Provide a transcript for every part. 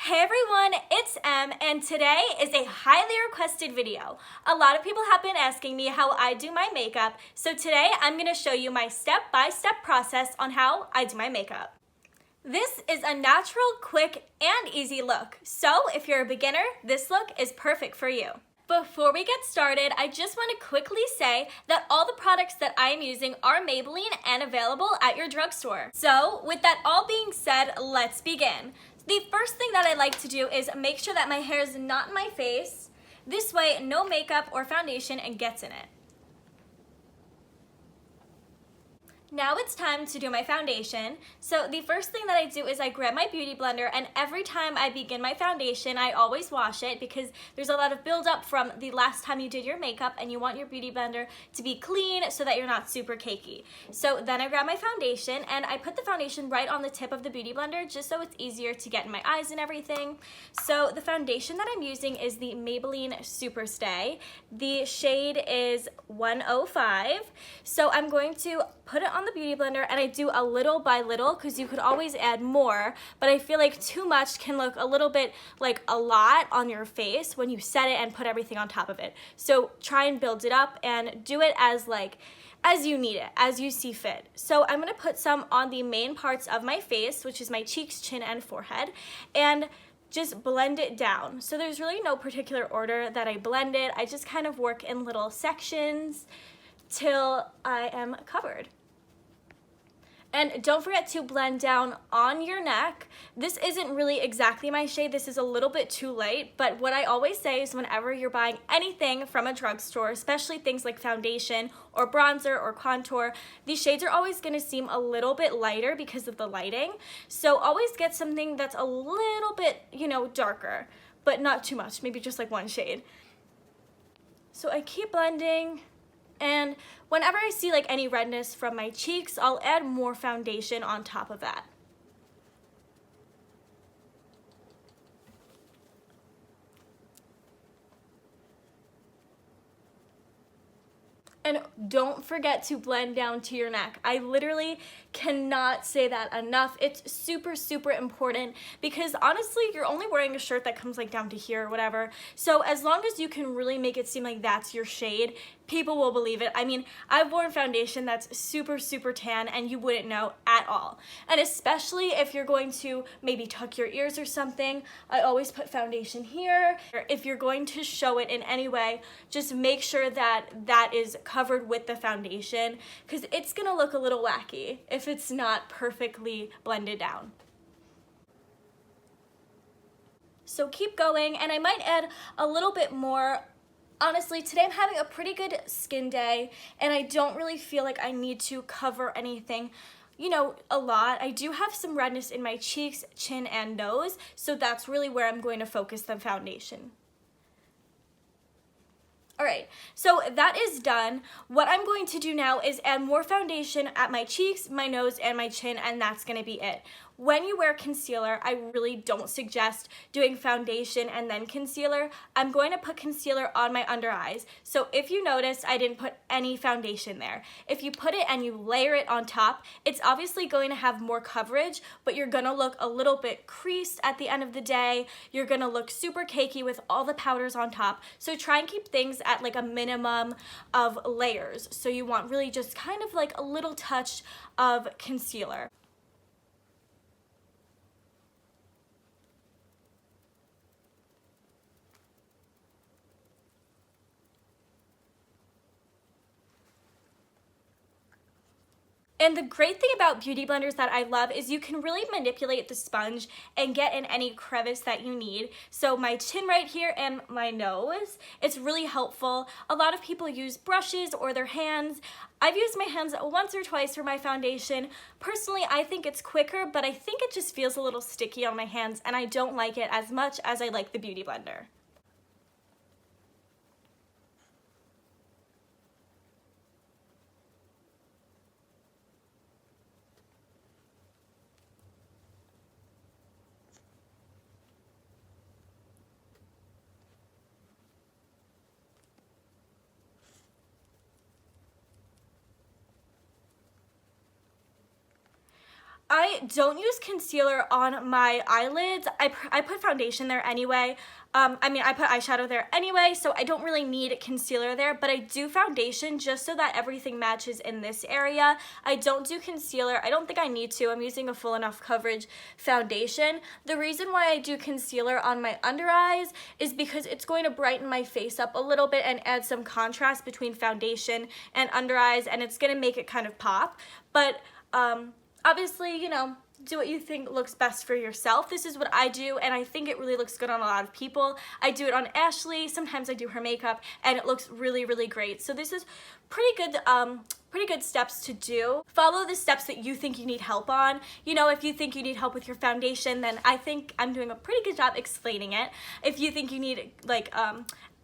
Hey everyone, it's Em, and today is a highly requested video. A lot of people have been asking me how I do my makeup, so today I'm going to show you my step-by-step process on how I do my makeup. This is a natural, quick, and easy look, so if you're a beginner, this look is perfect for you. Before we get started, I just want to quickly say that all the products that I am using are Maybelline and available at your drugstore. So with that all being said, let's begin. The first thing that I like to do is make sure that my hair is not in my face. This way, no makeup or foundation gets in it. Now it's time to do my foundation. So the first thing that I do is I grab my beauty blender, and every time I begin my foundation, I always wash it because there's a lot of buildup from the last time you did your makeup and you want your beauty blender to be clean so that you're not super cakey. So then I grab my foundation and I put the foundation right on the tip of the beauty blender just so it's easier to get in my eyes and everything. So the foundation that I'm using is the Maybelline SuperStay. The shade is 105. So I'm going to put it on the beauty blender, and I do a little by little because you could always add more, but I feel like too much can look a little bit like a lot on your face when you set it and put everything on top of it. So try and build it up and do it as you need it, as you see fit. So I'm gonna put some on the main parts of my face, which is my cheeks, chin, and forehead, and just blend it down. So there's really no particular order that I blend it. I just kind of work in little sections till I am covered. And don't forget to blend down on your neck. This isn't really exactly my shade. This is a little bit too light, but what I always say is whenever you're buying anything from a drugstore, especially things like foundation or bronzer or contour, these shades are always gonna seem a little bit lighter because of the lighting. So always get something that's a little bit, darker, but not too much, maybe just like one shade. So I keep blending. And whenever I see any redness from my cheeks, I'll add more foundation on top of that. And don't forget to blend down to your neck. I literally cannot say that enough. It's super, super important because honestly, you're only wearing a shirt that comes down to here or whatever. So as long as you can really make it seem like that's your shade, people will believe it. I mean, I've worn foundation that's super, super tan and you wouldn't know at all. And especially if you're going to maybe tuck your ears or something, I always put foundation here. If you're going to show it in any way, just make sure that that is covered with the foundation because it's gonna look a little wacky if it's not perfectly blended down. So keep going, and I might add a little bit more. Honestly, today I'm having a pretty good skin day, and I don't really feel like I need to cover anything, a lot. I do have some redness in my cheeks, chin, and nose, so that's really where I'm going to focus the foundation. All right, so that is done. What I'm going to do now is add more foundation at my cheeks, my nose, and my chin, and that's gonna be it. When you wear concealer, I really don't suggest doing foundation and then concealer. I'm going to put concealer on my under eyes. So if you notice, I didn't put any foundation there. If you put it and you layer it on top, it's obviously going to have more coverage, but you're gonna look a little bit creased at the end of the day. You're gonna look super cakey with all the powders on top. So try and keep things at a minimum of layers. So you want really just kind of a little touch of concealer. And the great thing about beauty blenders that I love is you can really manipulate the sponge and get in any crevice that you need. So my chin right here and my nose, it's really helpful. A lot of people use brushes or their hands. I've used my hands once or twice for my foundation. Personally, I think it's quicker, but I think it just feels a little sticky on my hands, and I don't like it as much as I like the beauty blender. I don't use concealer on my eyelids. I put foundation there anyway. I put eyeshadow there anyway, so I don't really need concealer there, but I do foundation just so that everything matches in this area. I don't do concealer. I don't think I need to. I'm using a full enough coverage foundation. The reason why I do concealer on my under eyes is because it's going to brighten my face up a little bit and add some contrast between foundation and under eyes, and it's going to make it kind of pop. But obviously, you know, do what you think looks best for yourself. This is what I do, and I think it really looks good on a lot of people. I do it on Ashley. Sometimes I do her makeup, and it looks really, really great. So this is pretty good steps to do. Follow the steps that you think you need help on. You know, if you think you need help with your foundation, then I think I'm doing a pretty good job explaining it. If you think you need like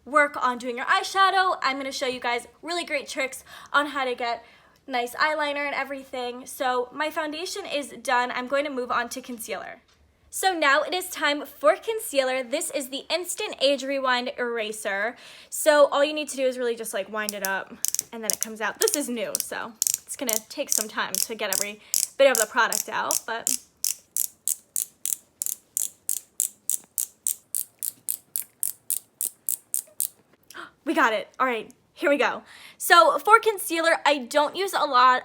work on doing your eyeshadow, I'm gonna show you guys really great tricks on how to get nice eyeliner and everything. So my foundation is done. I'm going to move on to concealer. So now it is time for concealer. This is the Instant Age Rewind Eraser. So all you need to do is really just like wind it up and then it comes out. This is new, so it's gonna take some time to get every bit of the product out, but we got it. All right. Here we go. So for concealer, I don't use a lot.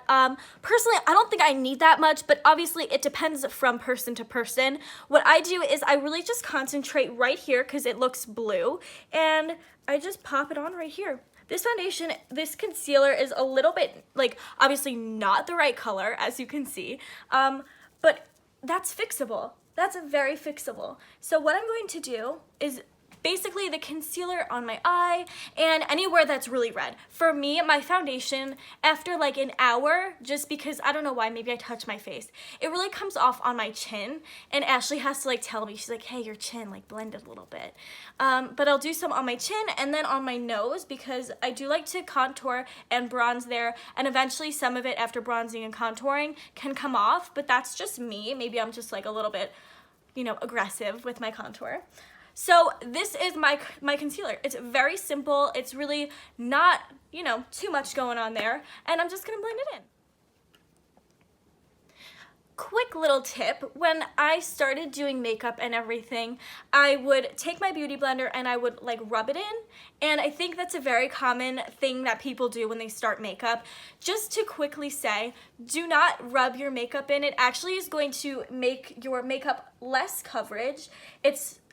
Personally, I don't think I need that much, but obviously it depends from person to person. What I do is I really just concentrate right here because it looks blue, and I just pop it on right here. This foundation, this concealer is a little bit, like, obviously not the right color, as you can see, but that's fixable. That's very fixable. So what I'm going to do is basically the concealer on my eye and anywhere that's really red. For me, my foundation, after like an hour, just because, I don't know why, maybe I touch my face, it really comes off on my chin, and Ashley has to like tell me, she's like, hey, your chin like blended a little bit. But I'll do some on my chin and then on my nose because I do like to contour and bronze there, and eventually some of it after bronzing and contouring can come off, but that's just me. Maybe I'm just like a little bit, you know, aggressive with my contour. So this is my concealer. It's very simple. It's really not, you know, too much going on there. And I'm just going to blend it in. Quick little tip, when I started doing makeup and everything, I would take my beauty blender and I would like rub it in. And I think that's a very common thing that people do when they start makeup. Just to quickly say, do not rub your makeup in. It actually is going to make your makeup less coverage.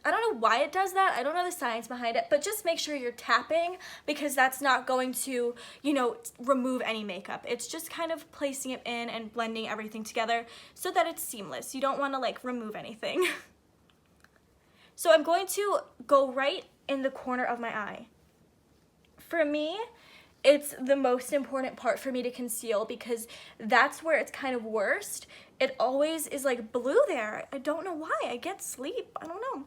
I don't know why it does that. I don't know the science behind it, but just make sure you're tapping because that's not going to, you know, remove any makeup. It's just kind of placing it in and blending everything together so that it's seamless. You don't want to like remove anything. So I'm going to go right in the corner of my eye. For me, it's the most important part for me to conceal because that's where it's kind of worst. It always is like blue there. I don't know why. I get sleep. I don't know.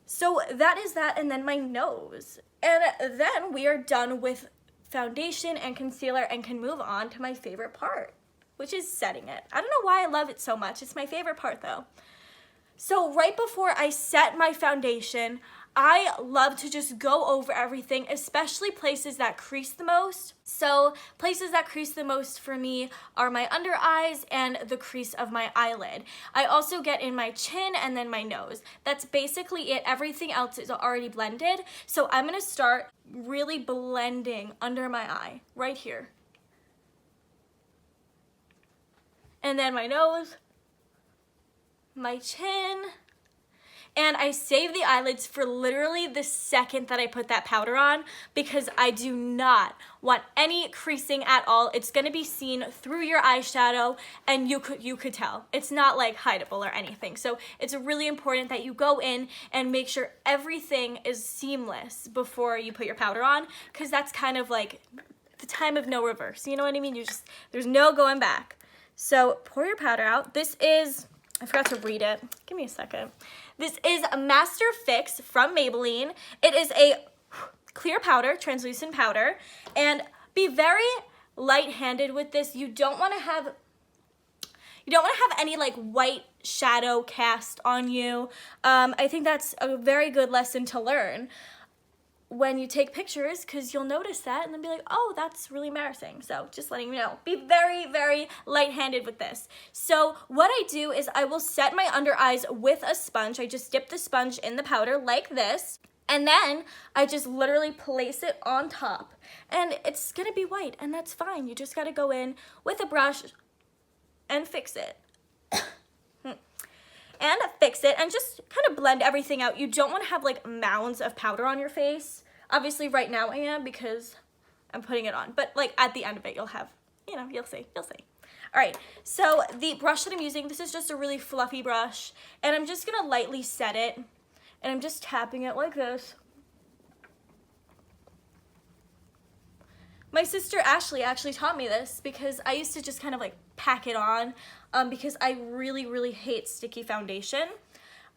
So that is that, and then my nose. And then we are done with foundation and concealer and can move on to my favorite part, which is setting it. I don't know why I love it so much. It's my favorite part though. So right before I set my foundation, I love to just go over everything, especially places that crease the most. So places that crease the most for me are my under eyes and the crease of my eyelid. I also get in my chin and then my nose. That's basically it. Everything else is already blended. So I'm gonna start really blending under my eye, right here. And then my nose, my chin, and I save the eyelids for literally the second that I put that powder on because I do not want any creasing at all. It's gonna be seen through your eyeshadow and you could tell. It's not like hideable or anything. So it's really important that you go in and make sure everything is seamless before you put your powder on because that's kind of like the time of no reverse. You know what I mean? There's no going back. So pour your powder out. This is, I forgot to read it. Give me a second. This is a Master Fix from Maybelline. It is a clear powder, translucent powder, and be very light-handed with this. You don't want to have any like white shadow cast on you. I think that's a very good lesson to learn. when you take pictures, because you'll notice that and then be like, oh, that's really embarrassing. So just letting you know, be very, very light-handed with this. So what I do is I will set my under eyes with a sponge. I just dip the sponge in the powder like this, and then I just literally place it on top, and it's gonna be white, and that's fine. You just gotta go in with a brush and fix it. And fix it and just kind of blend everything out. You don't want to have like mounds of powder on your face. Obviously right now I am because I'm putting it on, but like at the end of it you'll have, you know, you'll see. All right, so the brush that I'm using, this is just a really fluffy brush, and I'm just gonna lightly set it, and I'm just tapping it like this. My sister Ashley actually taught me this because I used to just kind of like pack it on because I really, really hate sticky foundation.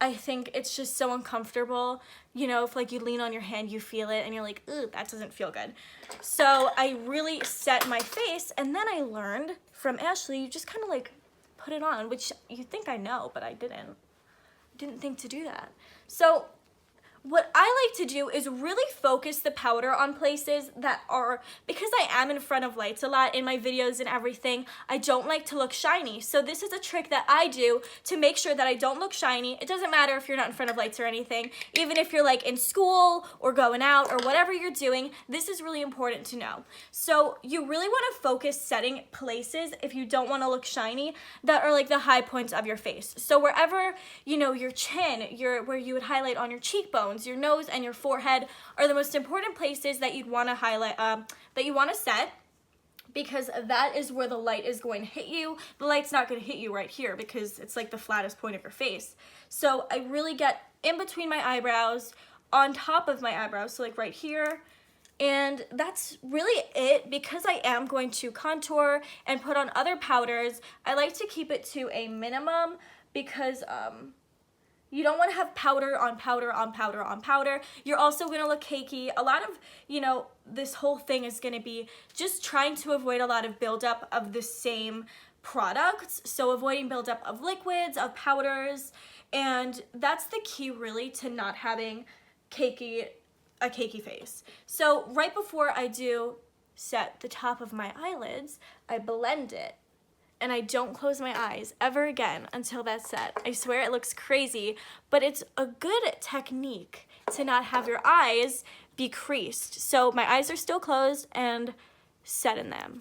I think it's just so uncomfortable. You know, if like you lean on your hand, you feel it and you're like, ooh, that doesn't feel good. So I really set my face, and then I learned from Ashley, you just kind of like put it on, which you think I know, but I didn't think to do that. So what I like to do is really focus the powder on places that are, because I am in front of lights a lot in my videos and everything, I don't like to look shiny. So this is a trick that I do to make sure that I don't look shiny. It doesn't matter if you're not in front of lights or anything. Even if you're like in school or going out or whatever you're doing, this is really important to know. So you really want to focus setting places, if you don't want to look shiny, that are like the high points of your face. So wherever, you know, your chin, where you would highlight on your cheekbones, your nose and your forehead are the most important places that you'd want to highlight, that you want to set, because that is where the light is going to hit you. The light's not going to hit you right here because it's like the flattest point of your face. So I really get in between my eyebrows, on top of my eyebrows, so like right here. And that's really it. Because I am going to contour and put on other powders, I like to keep it to a minimum because you don't want to have powder on powder on powder on powder. You're also going to look cakey. A lot of, you know, this whole thing is going to be just trying to avoid a lot of buildup of the same products. So avoiding buildup of liquids, of powders, and that's the key really to not having a cakey face. So right before I do set the top of my eyelids, I blend it. And I don't close my eyes ever again until that's set. I swear it looks crazy, but it's a good technique to not have your eyes be creased. So my eyes are still closed and set in them.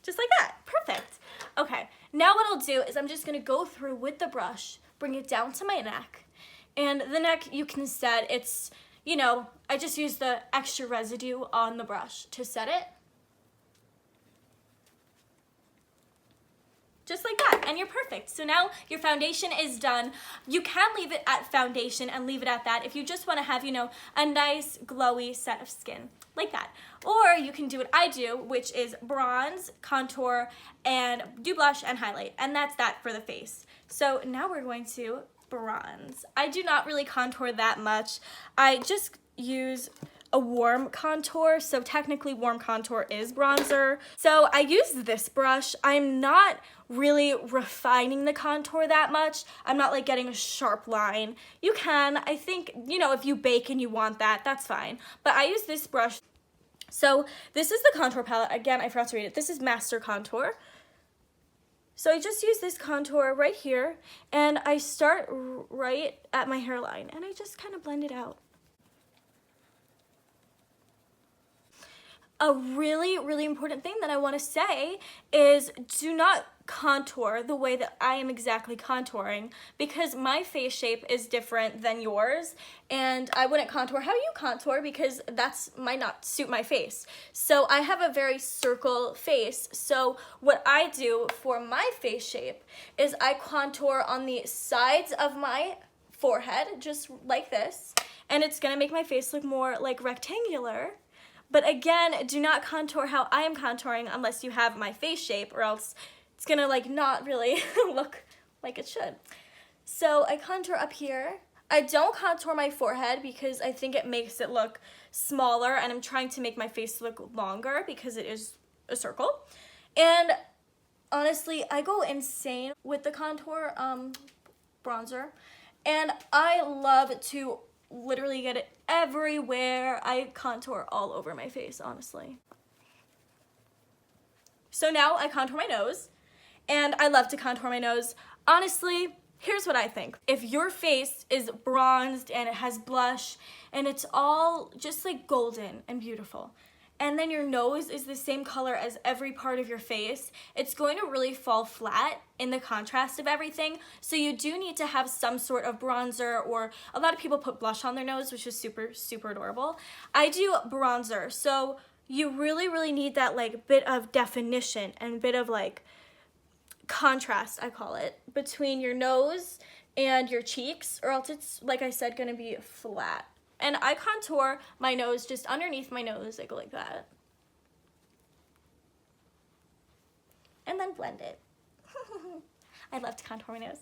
Just like that, perfect. Okay, now what I'll do is I'm just gonna go through with the brush, bring it down to my neck. And the neck, you can set, it's, you know, I just use the extra residue on the brush to set it. Just like that, and you're perfect. So now your foundation is done. You can leave it at foundation and leave it at that if you just want to have, you know, a nice glowy set of skin, like that. Or you can do what I do, which is bronze, contour, and do blush and highlight, and that's that for the face. So now we're going to bronze. I do not really contour that much. I just use a warm contour, so technically warm contour is bronzer. So I use this brush. I'm not really refining the contour that much. I'm not like getting a sharp line. You can, I think, you know, if you bake and you want that, that's fine. But I use this brush. So this is the contour palette. Again, I forgot to read it. This is Master Contour. So I just use this contour right here, and I start right at my hairline, and I just kind of blend it out. A really, really important thing that I want to say is do not contour the way that I am exactly contouring, because my face shape is different than yours, and I wouldn't contour how you contour because that's might not suit my face. So I have a very circle face, so what I do for my face shape is I contour on the sides of my forehead, just like this, and it's gonna make my face look more like rectangular. But again, do not contour how I am contouring unless you have my face shape, or else it's gonna like not really look like it should. So I contour up here. I don't contour my forehead because I think it makes it look smaller, and I'm trying to make my face look longer because it is a circle. And honestly, I go insane with the contour bronzer, and I love to literally get it everywhere. I contour all over my face, honestly. So now I contour my nose, and I love to contour my nose. Honestly, here's what I think. If your face is bronzed and it has blush and it's all just like golden and beautiful, and then your nose is the same color as every part of your face, it's going to really fall flat in the contrast of everything. So you do need to have some sort of bronzer, or a lot of people put blush on their nose, which is super, super adorable. I do bronzer, so you really, really need that like bit of definition and bit of like contrast, I call it, between your nose and your cheeks, or else it's, like I said, gonna be flat. And I contour my nose just underneath my nose. I go like that. And then blend it. I love to contour my nose.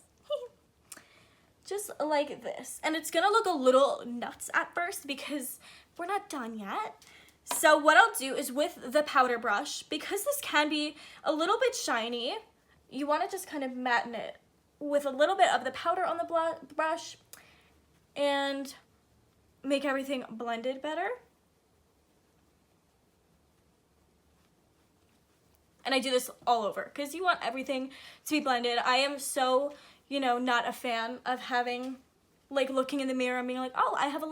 Just like this. And it's gonna look a little nuts at first because we're not done yet. So what I'll do is with the powder brush, because this can be a little bit shiny, you wanna just kind of matten it with a little bit of the powder on the brush and make everything blended better. And I do this all over because you want everything to be blended. I am so, not a fan of having, like, looking in the mirror and being like, oh, I have a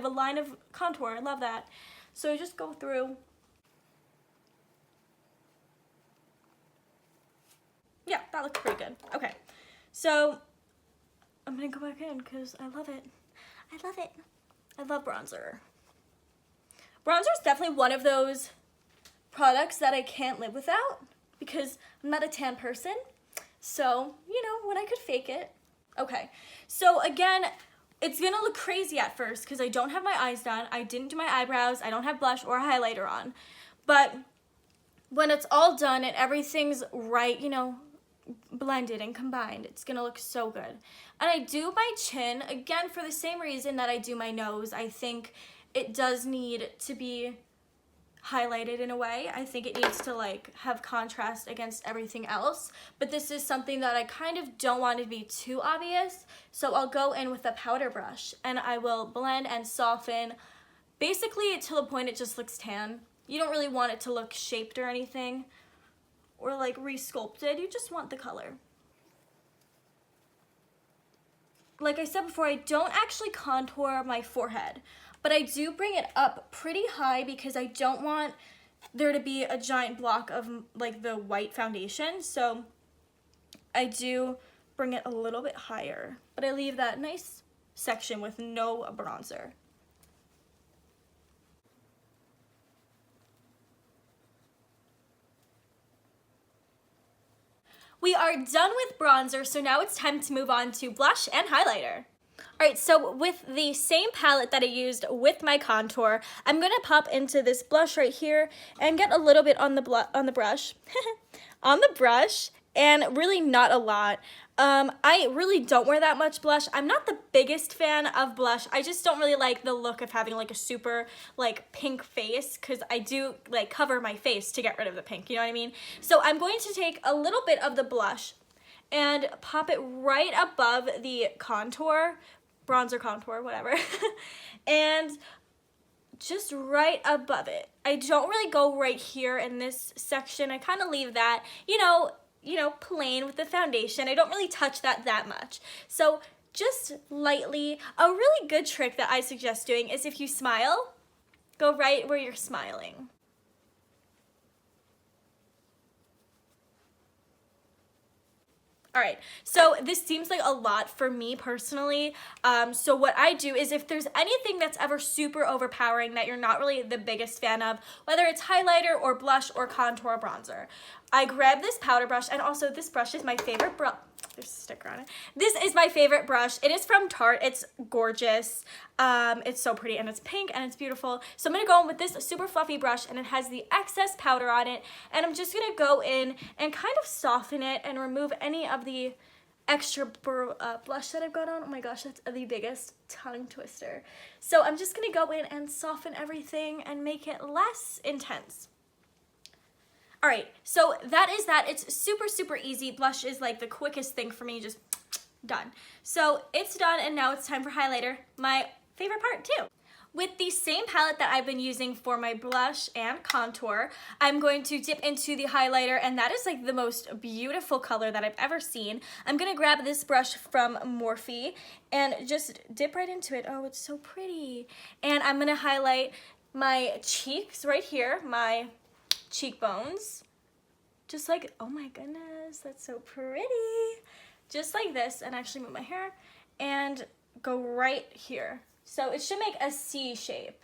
line of contour, I love that. So I just go through. Yeah, that looks pretty good. Okay, so I'm gonna go back in because I love it. I love it. I love bronzer. Bronzer is definitely one of those products that I can't live without because I'm not a tan person. So, when I could fake it. Okay, so again, it's gonna look crazy at first because I don't have my eyes done. I didn't do my eyebrows. I don't have blush or highlighter on. But when it's all done and everything's right, blended and combined, it's gonna look so good. And I do my chin, again, for the same reason that I do my nose. I think it does need to be highlighted in a way. I think it needs to like have contrast against everything else, but this is something that I kind of don't want to be too obvious, so I'll go in with a powder brush and I will blend and soften basically to the point it just looks tan. You don't really want it to look shaped or anything, or like re-sculpted. You just want the color. Like I said before, I don't actually contour my forehead, but I do bring it up pretty high because I don't want there to be a giant block of like the white foundation. So I do bring it a little bit higher, but I leave that nice section with no bronzer. We are done with bronzer, so now it's time to move on to blush and highlighter. Alright, so with the same palette that I used with my contour, I'm going to pop into this blush right here and get a little bit on the brush, on the brush, and really not a lot. I really don't wear that much blush. I'm not the biggest fan of blush. I just don't really like the look of having like a super like pink face, because I do like cover my face to get rid of the pink, you know what I mean? So I'm going to take a little bit of the blush and pop it right above the contour, bronzer contour, whatever, and just right above it. I don't really go right here in this section. I kind of leave that, plain with the foundation. I don't really touch that much. So just lightly. A really good trick that I suggest doing is if you smile, go right where you're smiling. All right, so this seems like a lot for me personally. So what I do is if there's anything that's ever super overpowering that you're not really the biggest fan of, whether it's highlighter or blush or contour bronzer, I grab this powder brush, and also this brush is my favorite brush. There's a sticker on it. This is my favorite brush. It is from Tarte. It's gorgeous. It's so pretty, and it's pink, and it's beautiful. So I'm going to go in with this super fluffy brush, and it has the excess powder on it, and I'm just going to go in and kind of soften it and remove any of the extra blush that I've got on. Oh my gosh, that's the biggest tongue twister. So I'm just going to go in and soften everything and make it less intense. All right, so that is that. It's super, super easy. Blush is like the quickest thing for me, just done. So it's done, and now it's time for highlighter, my favorite part too. With the same palette that I've been using for my blush and contour, I'm going to dip into the highlighter, and that is like the most beautiful color that I've ever seen. I'm gonna grab this brush from Morphe and just dip right into it. Oh, it's so pretty. And I'm gonna highlight my cheeks right here, my cheekbones. Just like, oh my goodness, that's so pretty. Just like this, and actually move my hair and go right here. So it should make a C shape,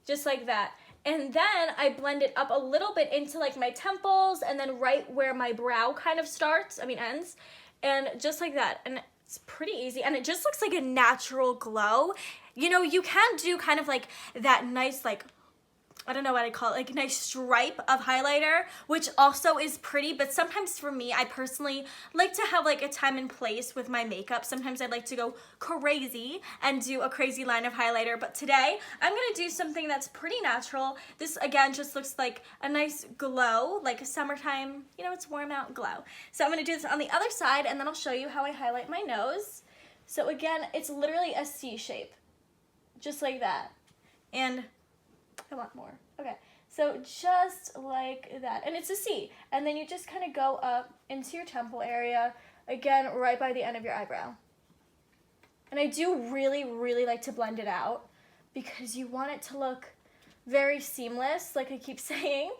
just like that. And then I blend it up a little bit into like my temples and then right where my brow kind of starts, ends, and just like that. And it's pretty easy, and it just looks like a natural glow. You know, you can do kind of like that nice, like, I don't know what I call it, like a nice stripe of highlighter, which also is pretty, but sometimes for me, I personally like to have like a time and place with my makeup. Sometimes I'd like to go crazy and do a crazy line of highlighter, but today I'm gonna do something that's pretty natural. This again just looks like a nice glow, like a summertime, you know, it's warm out glow. So I'm gonna do this on the other side, and then I'll show you how I highlight my nose. So again, it's literally a C shape, just like that. And I want more. Okay, so just like that, and it's a C, and then you just kind of go up into your temple area, again, right by the end of your eyebrow. And I do really, really like to blend it out because you want it to look very seamless, like I keep saying,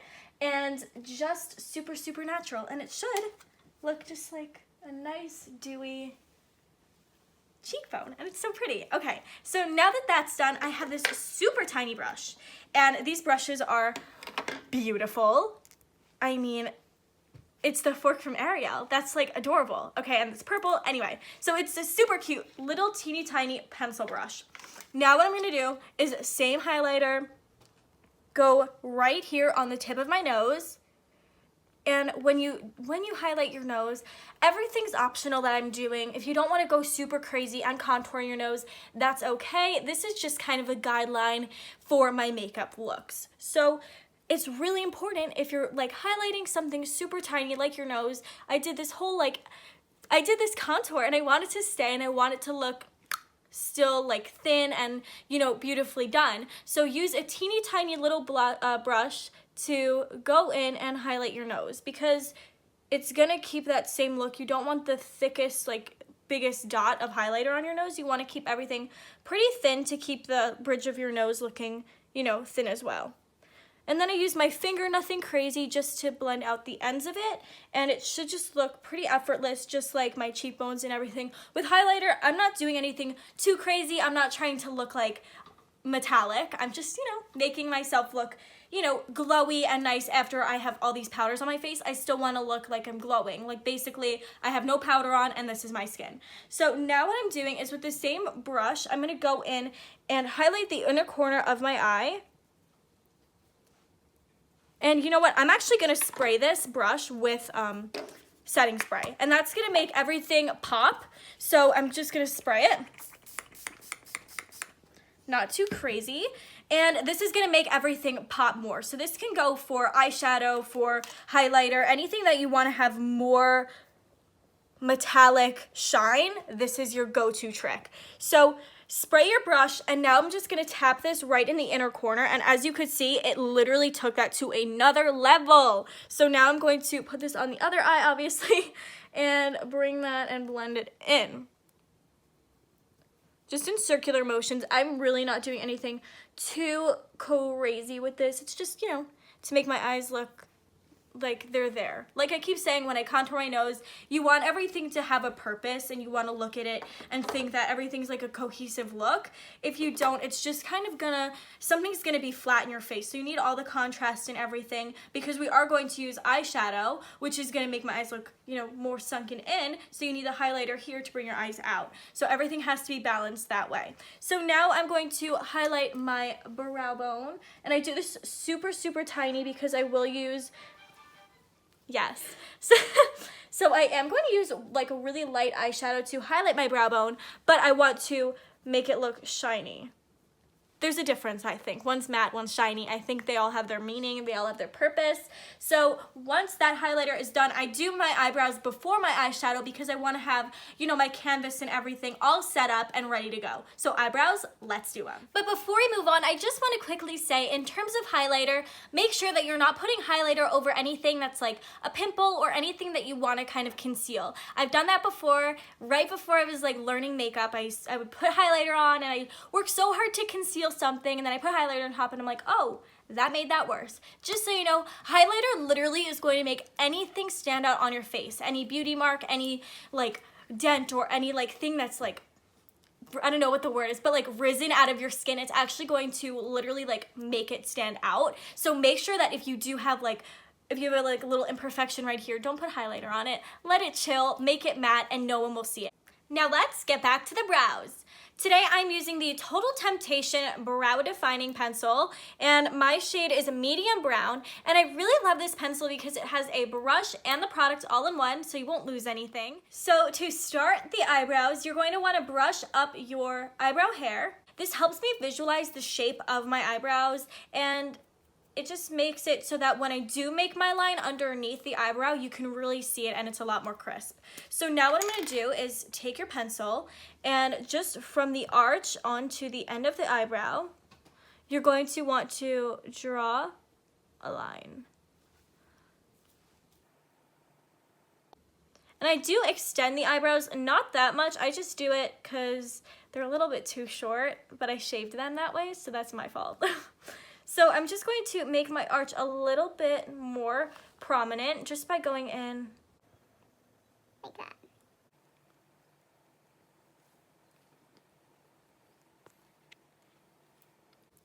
and just super, super natural, and it should look just like a nice, dewy cheekbone, and it's so pretty. Okay, so now that that's done, I have this super tiny brush, and these brushes are beautiful. I mean, it's the fork from Ariel. That's like adorable. Okay, and it's purple. Anyway, so it's a super cute little teeny tiny pencil brush. Now what I'm gonna do is same highlighter, go right here on the tip of my nose. And when you highlight your nose, everything's optional that I'm doing. If you don't want to go super crazy and contour your nose, that's okay. This is just kind of a guideline for my makeup looks. So it's really important if you're like highlighting something super tiny like your nose. I did this whole I did this contour, and I want it to stay, and I want it to look still like thin and, you know, beautifully done. So use a teeny tiny little brush to go in and highlight your nose, because it's gonna keep that same look. You don't want the thickest, like biggest dot of highlighter on your nose. You want to keep everything pretty thin to keep the bridge of your nose looking, you know, thin as well. And then I use my finger, nothing crazy, just to blend out the ends of it, and it should just look pretty effortless, just like my cheekbones and everything. With highlighter, I'm not doing anything too crazy. I'm not trying to look like metallic. I'm just, you know, making myself look, you know, glowy and nice after I have all these powders on my face. I still want to look like I'm glowing. Like basically I have no powder on and this is my skin. So now what I'm doing is with the same brush, I'm going to go in and highlight the inner corner of my eye. And you know what? I'm actually going to spray this brush with setting spray. And that's going to make everything pop. So I'm just going to spray it. Not too crazy. And this is gonna make everything pop more. So this can go for eyeshadow, for highlighter, anything that you wanna have more metallic shine. This is your go-to trick. So spray your brush, and now I'm just gonna tap this right in the inner corner, and as you could see, it literally took that to another level. So now I'm going to put this on the other eye, obviously, and bring that and blend it in. Just in circular motions. I'm really not doing anything too crazy with this. It's just, you know, to make my eyes look like they're there. Like I keep saying, when I contour my nose, you want everything to have a purpose, and you want to look at it and think that everything's like a cohesive look. If you don't, it's just kind of something's gonna be flat in your face. So you need all the contrast and everything, because we are going to use eyeshadow, which is gonna make my eyes look, you know, more sunken in. So you need a highlighter here to bring your eyes out. So everything has to be balanced that way. So now I'm going to highlight my brow bone, and I do this super, super tiny because I will use, yes. So I am going to use like a really light eyeshadow to highlight my brow bone, but I want to make it look shiny. there's a difference, I think. One's matte, one's shiny. I think they all have their meaning, they all have their purpose. So once that highlighter is done, I do my eyebrows before my eyeshadow because I want to have, you know, my canvas and everything all set up and ready to go. So eyebrows, let's do them. But before we move on, I just want to quickly say, in terms of highlighter, make sure that you're not putting highlighter over anything that's like a pimple or anything that you want to kind of conceal. I've done that before. Right before I was like learning makeup, I would put highlighter on and I worked so hard to conceal something, and then I put highlighter on top and I'm like, oh, that made that worse. Just so you know, highlighter literally is going to make anything stand out on your face. Any beauty mark, any like dent, or any like thing that's like, I don't know what the word is, but like risen out of your skin, it's actually going to literally like make it stand out. So make sure that if you do have like, if you have like a little imperfection right here, don't put highlighter on it. Let it chill, make it matte, and no one will see it. Now let's get back to the brows. Today I'm using the Total Temptation Brow Defining Pencil, and my shade is medium brown, and I really love this pencil because it has a brush and the product all in one, so you won't lose anything. So to start the eyebrows, you're going to want to brush up your eyebrow hair. This helps me visualize the shape of my eyebrows, and it just makes it so that when I do make my line underneath the eyebrow, you can really see it and it's a lot more crisp. So now what I'm going to do is take your pencil and just from the arch onto the end of the eyebrow, you're going to want to draw a line. And I do extend the eyebrows, not that much. I just do it because they're a little bit too short, but I shaved them that way, so that's my fault. So I'm just going to make my arch a little bit more prominent just by going in like that.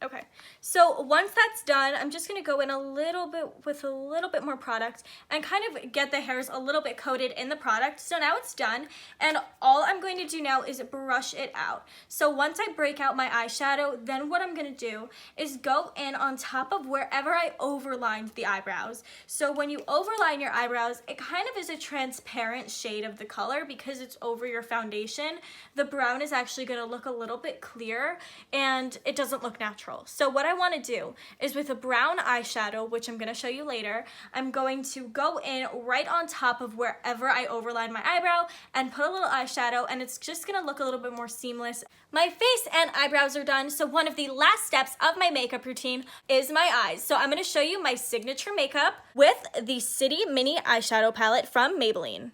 Okay, so once that's done, I'm just gonna go in a little bit with a little bit more product and kind of get the hairs a little bit coated in the product. So now it's done, and all I'm going to do now is brush it out. So once I break out my eyeshadow, then what I'm gonna do is go in on top of wherever I overlined the eyebrows. So when you overline your eyebrows, it kind of is a transparent shade of the color because it's over your foundation. The brown is actually gonna look a little bit clear and it doesn't look natural. So what I want to do is with a brown eyeshadow, which I'm going to show you later, I'm going to go in right on top of wherever I overlined my eyebrow and put a little eyeshadow, and it's just going to look a little bit more seamless. My face and eyebrows are done, so one of the last steps of my makeup routine is my eyes. So I'm going to show you my signature makeup with the City Mini Eyeshadow Palette from Maybelline.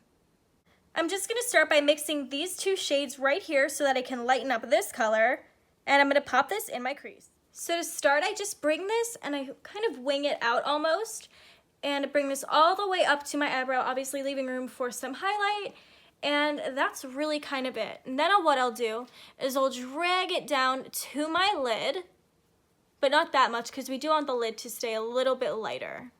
I'm just going to start by mixing these two shades right here so that I can lighten up this color, and I'm going to pop this in my crease. So to start, I just bring this and I kind of wing it out almost and bring this all the way up to my eyebrow, obviously leaving room for some highlight, and that's really kind of it. And then what I'll do is I'll drag it down to my lid, but not that much because we do want the lid to stay a little bit lighter.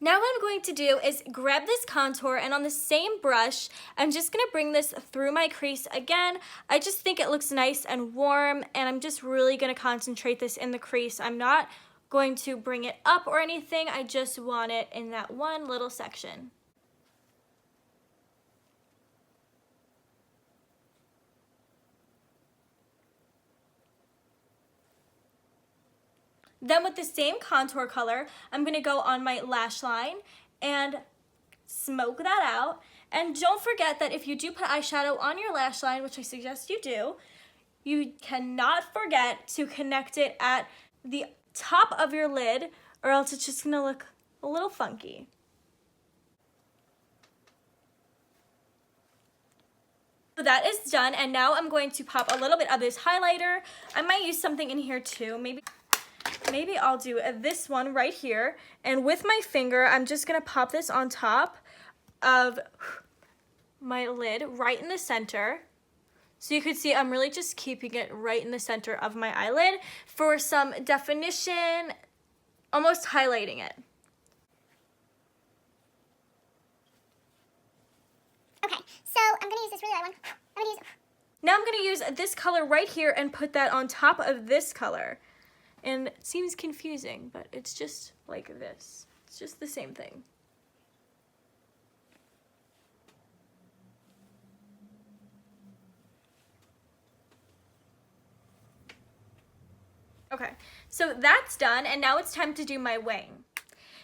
Now what I'm going to do is grab this contour, and on the same brush, I'm just going to bring this through my crease again. I just think it looks nice and warm, and I'm just really going to concentrate this in the crease. I'm not going to bring it up or anything. I just want it in that one little section. Then with the same contour color, I'm going to go on my lash line and smoke that out. And don't forget that if you do put eyeshadow on your lash line, which I suggest you do, you cannot forget to connect it at the top of your lid, or else it's just going to look a little funky. So that is done, and now I'm going to pop a little bit of this highlighter. I might use something in here too, Maybe I'll do this one right here, and with my finger, I'm just gonna pop this on top of my lid, right in the center. So you can see I'm really just keeping it right in the center of my eyelid for some definition, almost highlighting it. Okay, so I'm gonna use this really light one. Now I'm gonna use this color right here and put that on top of this color. And it seems confusing, but it's just like this. It's just the same thing. So that's done, and now it's time to do my wing.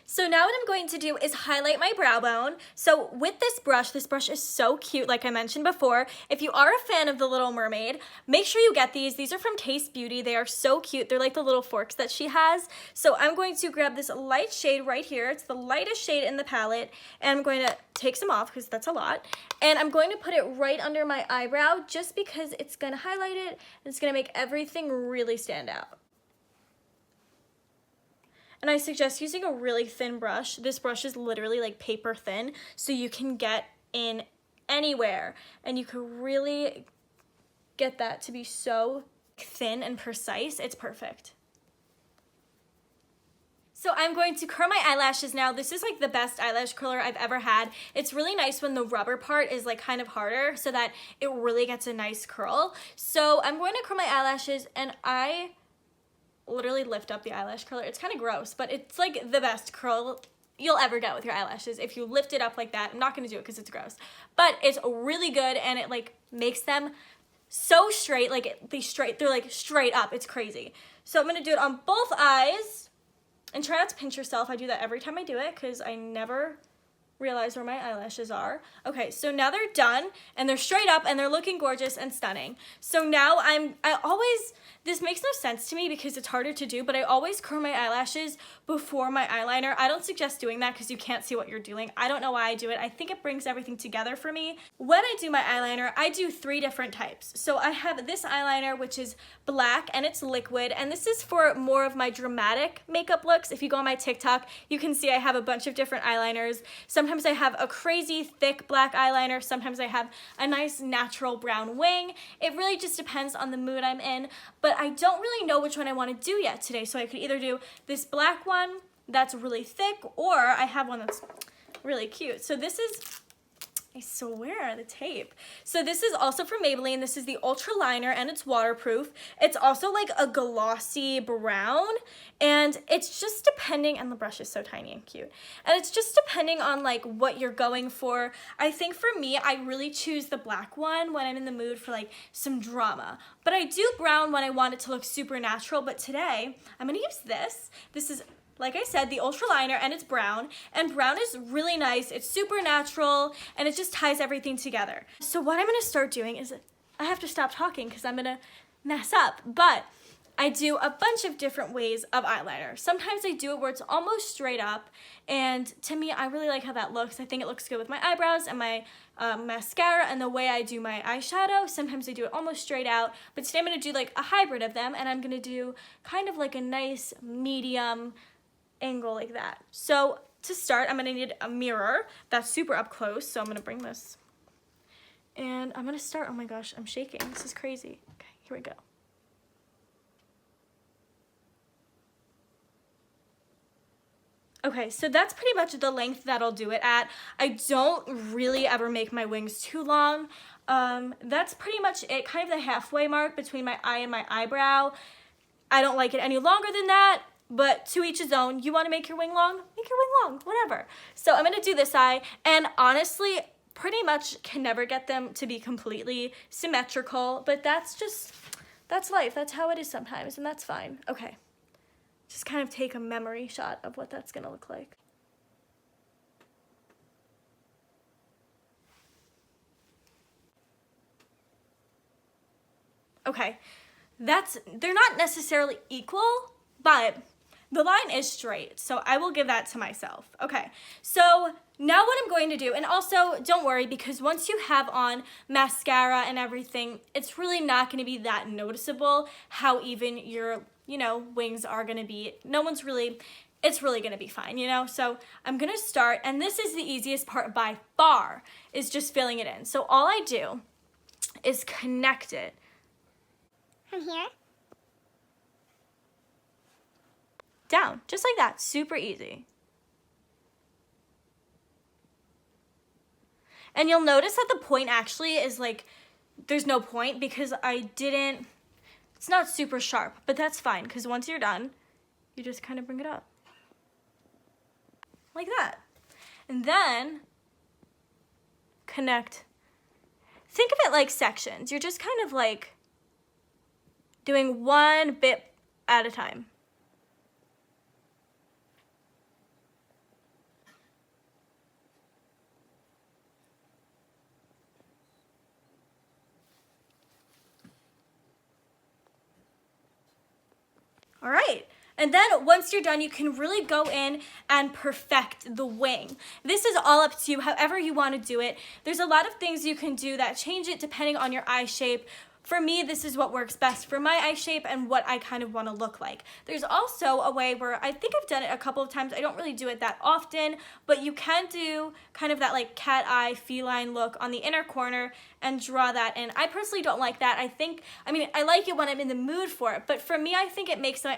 So now what I'm going to do is highlight my brow bone. So with this brush is so cute, like I mentioned before. If you are a fan of The Little Mermaid, make sure you get these. These are from Taste Beauty. They are so cute. They're like the little forks that she has. So I'm going to grab this light shade right here. It's the lightest shade in the palette, and I'm going to take some off because that's a lot. And I'm going to put it right under my eyebrow just because it's going to highlight it, and it's going to make everything really stand out. And I suggest using a really thin brush. This brush is literally like paper thin, so you can get in anywhere, and you can really get that to be so thin and precise. It's perfect. So I'm going to curl my eyelashes now. This is like the best eyelash curler I've ever had. It's really nice when the rubber part is like kind of harder so that it really gets a nice curl. So I'm going to curl my eyelashes, and I literally lift up the eyelash curler. It's kind of gross, but it's like the best curl you'll ever get with your eyelashes if you lift it up like that. I'm not going to do it because it's gross, but it's really good, and it like makes them so straight. Like they're like straight up. It's crazy. So I'm going to do it on both eyes, and try not to pinch yourself. I do that every time I do it because I never realize where my eyelashes are. Okay, so now they're done, and they're straight up, and they're looking gorgeous and stunning. So now this makes no sense to me because it's harder to do, but I always curl my eyelashes before my eyeliner. I don't suggest doing that because you can't see what you're doing. I don't know why I do it. I think it brings everything together for me. When I do my eyeliner, I do 3 different types. So I have this eyeliner, which is black, and it's liquid, and this is for more of my dramatic makeup looks. If you go on my TikTok, you can see I have a bunch of different eyeliners. Sometimes I have a crazy thick black eyeliner. Sometimes I have a nice natural brown wing. It really just depends on the mood I'm in, but I don't really know which one I want to do yet today. So I could either do this black one that's really thick, or I have one that's really cute. So this is, I swear, the tape. So this is also from Maybelline. This is the Ultra Liner, and it's waterproof. It's also like a glossy brown, and it's just depending, and the brush is so tiny and cute. And it's just depending on like what you're going for. I think for me, I really choose the black one when I'm in the mood for like some drama. But I do brown when I want it to look super natural. But today, I'm gonna use this. This is, like I said, the Ultra Liner, and it's brown, and brown is really nice. It's super natural, and it just ties everything together. So what I'm gonna start doing is, I have to stop talking because I'm gonna mess up, but I do a bunch of different ways of eyeliner. Sometimes I do it where it's almost straight up, and to me, I really like how that looks. I think it looks good with my eyebrows and my mascara and the way I do my eyeshadow. Sometimes I do it almost straight out, but today I'm gonna do like a hybrid of them, and I'm gonna do kind of like a nice medium angle like that. So to start, I'm gonna need a mirror that's super up close. So I'm gonna bring this, and I'm gonna start. Oh my gosh, I'm shaking. This is crazy. Okay, here we go. Okay, so that's pretty much the length that I'll do it at. I don't really ever make my wings too long. That's pretty much it, kind of the halfway mark between my eye and my eyebrow. I don't like it any longer than that, but to each his own. You want to make your wing long? Make your wing long, whatever. So I'm going to do this eye, and honestly, pretty much can never get them to be completely symmetrical, but that's life. That's how it is sometimes, and that's fine. Okay, just kind of take a memory shot of what that's going to look like. Okay, they're not necessarily equal, but the line is straight, so I will give that to myself. Okay, so now what I'm going to do, and also don't worry, because once you have on mascara and everything, it's really not going to be that noticeable how even your, wings are going to be. It's really going to be fine, So I'm going to start, and this is the easiest part by far, is just filling it in. So all I do is connect it from here down, just like that. Super easy. And you'll notice that the point actually is like, there's no point because it's not super sharp, but that's fine because once you're done, you just kind of bring it up. Like that. And then connect. Think of it like sections. You're just kind of like doing one bit at a time. All right. And then once you're done, you can really go in and perfect the wing. This is all up to you, however you want to do it. There's a lot of things you can do that change it depending on your eye shape. For me, this is what works best for my eye shape and what I kind of want to look like. There's also a way where I think I've done it a couple of times. I don't really do it that often, but you can do kind of that like cat eye feline look on the inner corner and draw that in. I personally don't like that. I like it when I'm in the mood for it, but for me, I think it makes my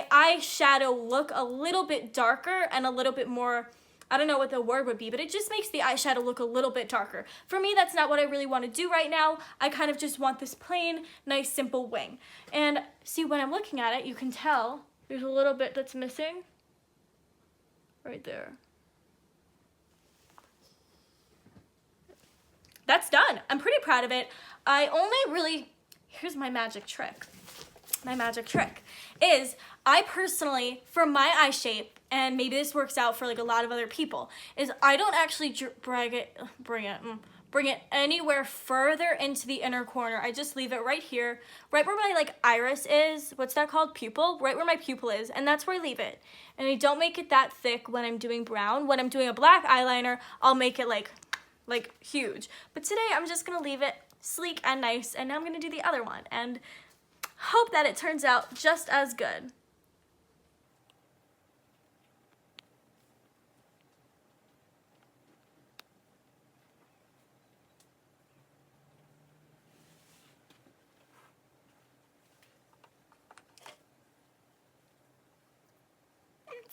eyeshadow look a little bit darker and a little bit more, I don't know what the word would be, but it just makes the eyeshadow look a little bit darker. For me, that's not what I really want to do right now. I kind of just want this plain, nice, simple wing. And see, when I'm looking at it, you can tell there's a little bit that's missing right there. That's done. I'm pretty proud of it. Here's my magic trick. My magic trick is I personally, for my eye shape, and maybe this works out for like a lot of other people, is I don't actually bring it anywhere further into the inner corner. I just leave it right here, right where my like iris is. What's that called? Pupil? Right where my pupil is, and that's where I leave it. And I don't make it that thick when I'm doing brown. When I'm doing a black eyeliner, I'll make it like huge. But today I'm just gonna leave it sleek and nice, and now I'm gonna do the other one and hope that it turns out just as good.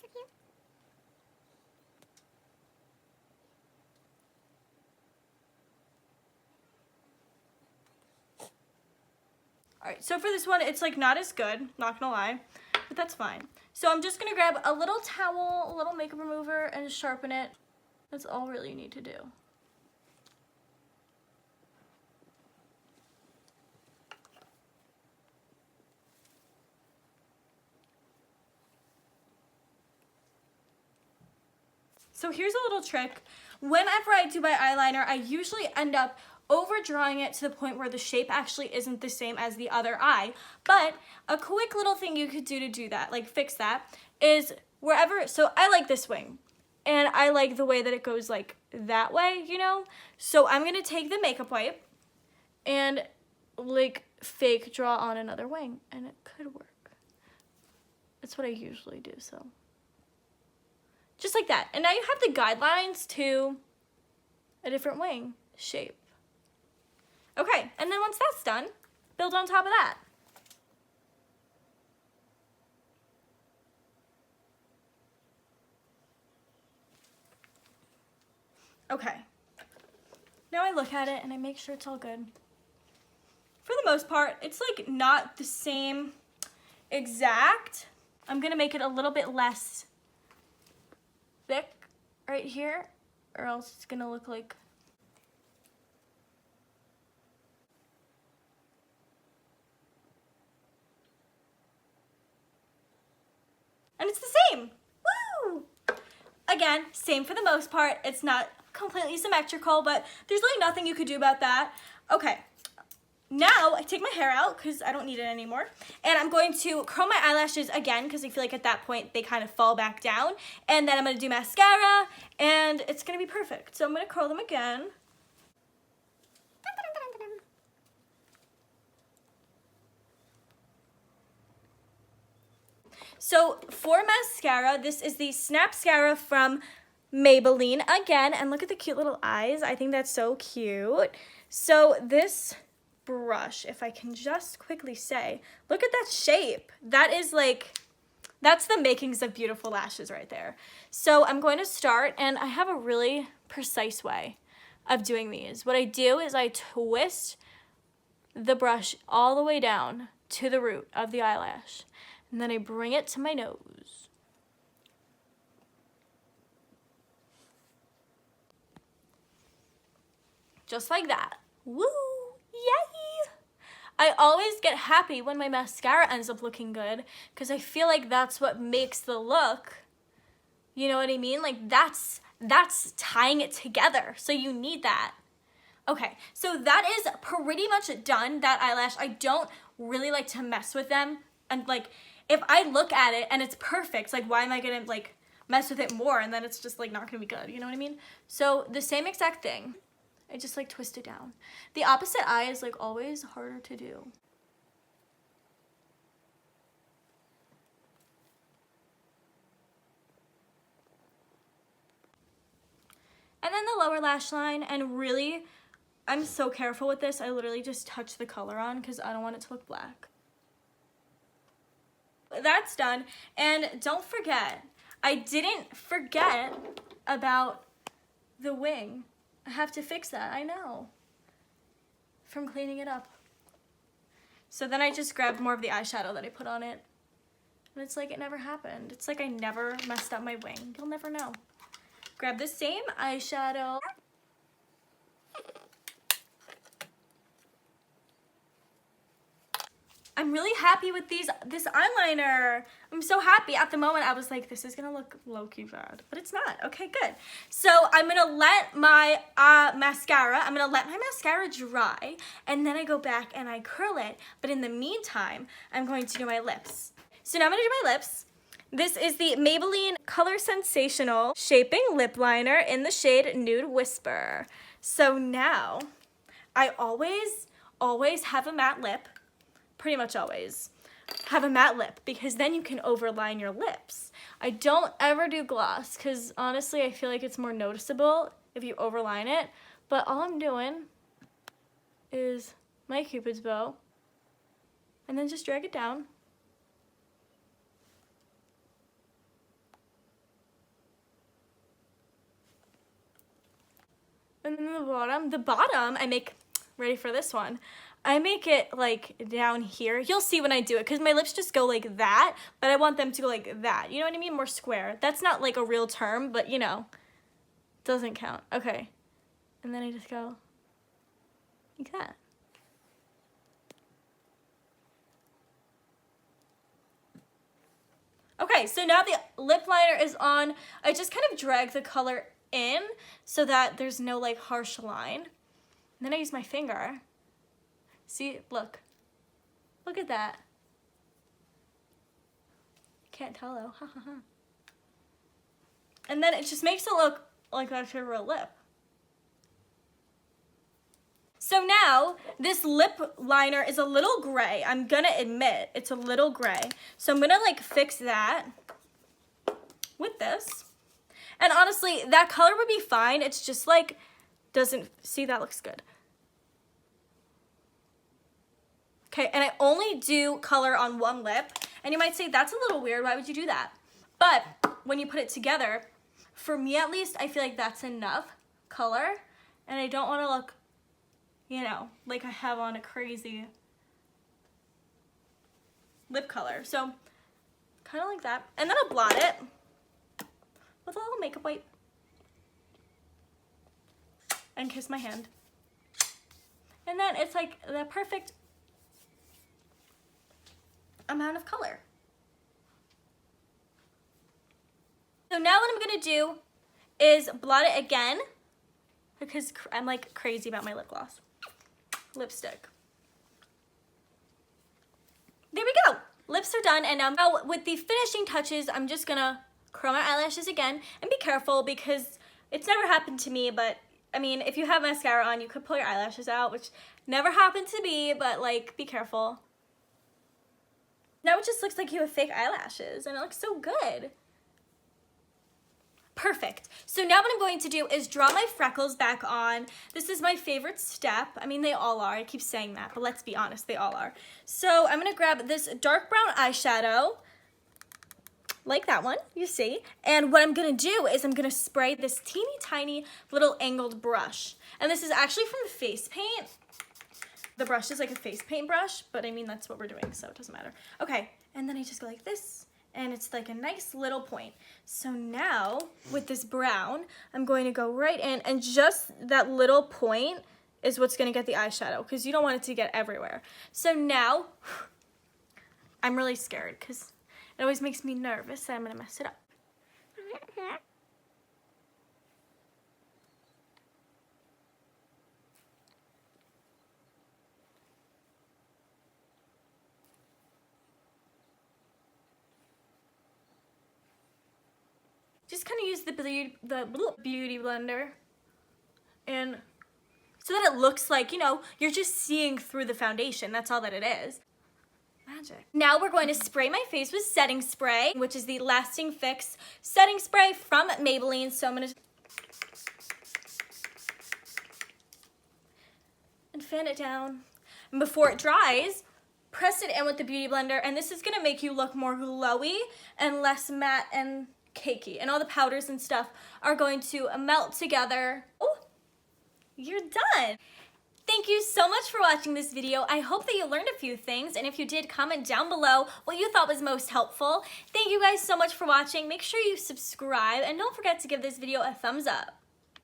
So cute. Alright, so for this one, it's like not as good, not gonna lie, but that's fine. So I'm just gonna grab a little towel, a little makeup remover, and just sharpen it. That's all really you need to do. So here's a little trick. Whenever I do my eyeliner, I usually end up overdrawing it to the point where the shape actually isn't the same as the other eye. But a quick little thing you could do that, like fix that, is so I like this wing. And I like the way that it goes like that way, you know? So I'm gonna take the makeup wipe and like fake draw on another wing, and it could work. That's what I usually do, so. Just like that. And now you have the guidelines to a different wing shape. Okay, and then once that's done, build on top of that. Okay. Now I look at it and I make sure it's all good. For the most part, it's like not the same exact. I'm gonna make it a little bit less thick right here, or else it's gonna look like and it's the same. Woo! Again, same for the most part. It's not completely symmetrical, but there's really nothing you could do about that. Okay, now I take my hair out because I don't need it anymore, and I'm going to curl my eyelashes again because I feel like at that point they kind of fall back down, and then I'm going to do mascara, and it's going to be perfect. So I'm going to curl them again. So for mascara, this is the SnapScara from Maybelline again, and look at the cute little eyes. I think that's so cute. So this brush, if I can just quickly say, look at that shape. That is like, that's the makings of beautiful lashes right there. So I'm going to start, and I have a really precise way of doing these. What I do is I twist the brush all the way down to the root of the eyelash, and then I bring it to my nose. Just like that. Woo! Yay! I always get happy when my mascara ends up looking good because I feel like that's what makes the look, you know what I mean? Like that's tying it together, so you need that. Okay, so that is pretty much done, that eyelash. I don't really like to mess with them, and like if I look at it and it's perfect, like why am I gonna like mess with it more and then it's just like not gonna be good, you know what I mean? So the same exact thing, I just like twist it down. The opposite eye is like always harder to do. And then the lower lash line, and really, I'm so careful with this, I literally just touch the color on because I don't want it to look black. That's done, and don't forget, I didn't forget about the wing. I have to fix that, I know, from cleaning it up. So then I just grabbed more of the eyeshadow that I put on it, and it's like it never happened. It's like I never messed up my wing. You'll never know. Grab the same eyeshadow. I'm really happy with this eyeliner. I'm so happy. At the moment, I was like, this is gonna look low-key bad, but it's not. Okay, good. So I'm gonna let my mascara dry, and then I go back and I curl it. But in the meantime, I'm going to do my lips. So now I'm gonna do my lips. This is the Maybelline Color Sensational Shaping Lip Liner in the shade Nude Whisper. So now, I always have a matte lip. Pretty much always have a matte lip because then you can overline your lips. I don't ever do gloss because honestly I feel like it's more noticeable if you overline it, but all I'm doing is my Cupid's bow and then just drag it down. And then the bottom I make, ready for this one, I make it like down here. You'll see when I do it because my lips just go like that, but I want them to go like that. You know what I mean? More square. That's not like a real term, but you know, doesn't count. Okay. And then I just go like that. Okay, so now the lip liner is on. I just kind of drag the color in so that there's no like harsh line. And then I use my finger. See, look at that. Can't tell though, ha ha ha. And then it just makes it look like that's a real lip. So now, this lip liner is a little gray. I'm gonna admit, it's a little gray. So I'm gonna like fix that with this. And honestly, that color would be fine. It's just like, see, that looks good. Okay, and I only do color on one lip. And you might say, that's a little weird, why would you do that? But when you put it together, for me at least, I feel like that's enough color. And I don't wanna look, you know, like I have on a crazy lip color. So, kinda like that. And then I'll blot it with a little makeup wipe. And kiss my hand. And then it's like the perfect amount of color. So now what I'm gonna do is blot it again because I'm like crazy about my lip gloss. Lipstick. There we go. Lips are done, and now with the finishing touches, I'm just gonna curl my eyelashes again and be careful because it's never happened to me, but I mean, if you have mascara on, you could pull your eyelashes out, which never happened to me, but like, be careful. Now it just looks like you have fake eyelashes and it looks so good. Perfect. So now what I'm going to do is draw my freckles back on. This is my favorite step. I mean, they all are. I keep saying that, but let's be honest, they all are. So I'm gonna grab this dark brown eyeshadow, like that one, you see. And what I'm gonna do is I'm gonna spray this teeny tiny little angled brush. And this is actually from the face paint. The brush is like a face paint brush, but I mean, that's what we're doing, so it doesn't matter. Okay, and then I just go like this, and it's like a nice little point. So now, with this brown, I'm going to go right in, and just that little point is what's gonna get the eyeshadow, because you don't want it to get everywhere. So now, I'm really scared, because it always makes me nervous that I'm gonna mess it up. just kind of use the beauty blender, and so that it looks like, you know, you're just seeing through the foundation. That's all that it is. Magic. Now we're going to spray my face with setting spray, which is the Lasting Fix setting spray from Maybelline. So I'm going to fan it down. And before it dries, press it in with the beauty blender, and this is going to make you look more glowy and less matte and cakey. And all the powders and stuff are going to melt together. Oh, you're done. Thank you so much for watching this video. I hope that you learned a few things, and if you did, comment down below what you thought was most helpful. Thank you guys so much for watching. Make sure you subscribe, and don't forget to give this video a thumbs up.